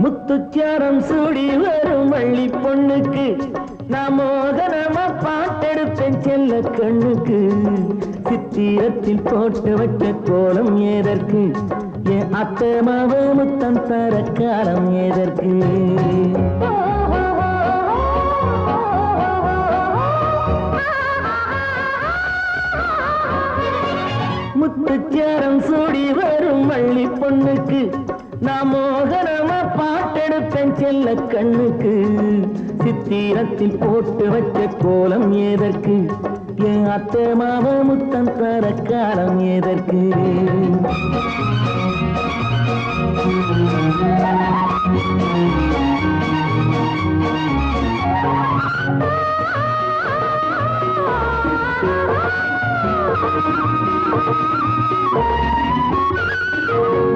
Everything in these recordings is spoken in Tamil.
முத்துச்சாரம் சூடி வரும் வள்ளி பொண்ணுக்கு நான் மோகனமா பாட்டெடுப்பேன் செல்ல கண்ணுக்கு. சித்திரத்தில் போட்டு வச்ச கோலம் ஏதற்கு, என் அத்தை மாவ முத்தம் தர காலம் ஏதற்கு. முத்துச்சாரம் சூடி வரும் வள்ளி பொண்ணுக்கு நான் மோகனமா பாட்டெடுப்பேன் செல்ல கண்ணுக்கு. சித்திரத்தில் போட்டு வச்ச கோலம் ஏதற்கு, என் அத்தை மாவ முத்தம் தர காலம் ஏதற்கு.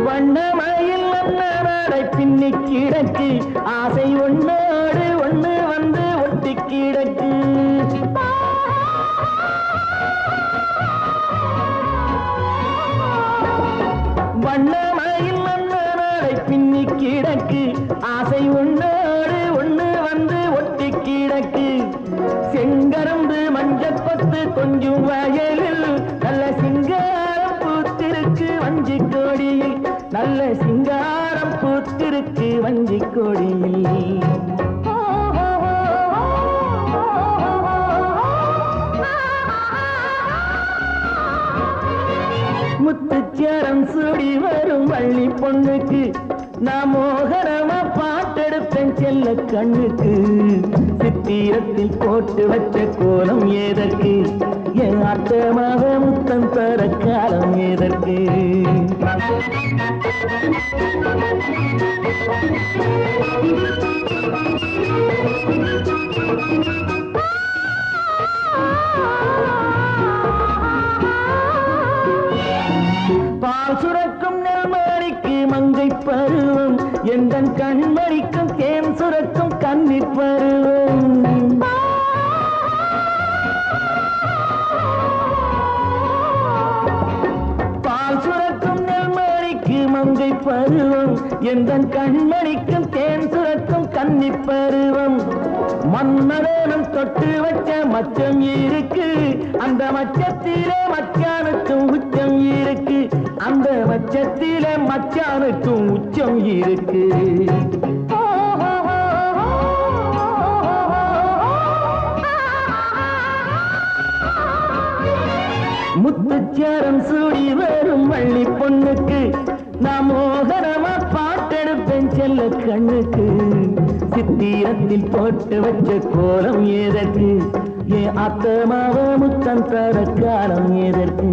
வண்ணமயில் நடை பின்னி கிடக்கு, ஆசை ஒன்னோடு ஒண்ணு வந்து ஒட்டி கிடக்கு. வண்ணமயில் நடை பின்னி கிடக்கு, ஆசை ஒன்னோடு ஒண்ணு வந்து ஒட்டி கிடக்கு. செங்கரம்பு மஞ்சப்பத்து கொஞ்சம் வயலில் நல்ல சிங்காரம் பூத்திருக்கு வஞ்சி கோடியில், நல்ல சிங்காரம் பூத்திருக்கு வஞ்சி கோடியில். முத்துச்சாரம் சூடி வரும் வள்ளி பொண்ணுக்கு நான் மோகனமா பாட்டெடுப்பேன் செல்ல கண்ணுக்கு. சித்திரத்தில் போட்டு வச்ச கோலம் ஏதற்கு, என் அத்தமாக முத்தம் தர காலம் ஏதற்கு. பால் சுரக்கும் நெல்மணிக்கு மங்கை பருவம், எந்தன் கண்மணிக்கும் தேன் சுரக்கும் கன்னி பருவம். பால் சுரக்கும் நெல்மணிக்கு மங்கை பருவம், எந்தன் கண்மணிக்கும் தேன் சுரக்கும் கன்னி பருவம். மன்னவேனும் தொட்டு வச்ச மச்சம் இருக்கு, அந்த மச்சத்திலே மச்சானுக்கும் உச்சம் இருக்கு, அந்த மச்சத்திலே மச்சானுக்கும் உச்சம் இருக்கு. முத்துச்சாரம் சூடி வரும் வள்ளி பொண்ணுக்கு நான் மோகனமா பாட்டெடுப்பேன் செல்ல கண்ணுக்கு. சித்திரத்தில் போட்டு வச்ச கோலம் ஏதற்கு, என் அத்தமாவ முத்தம் தர காலம் ஏதற்கு.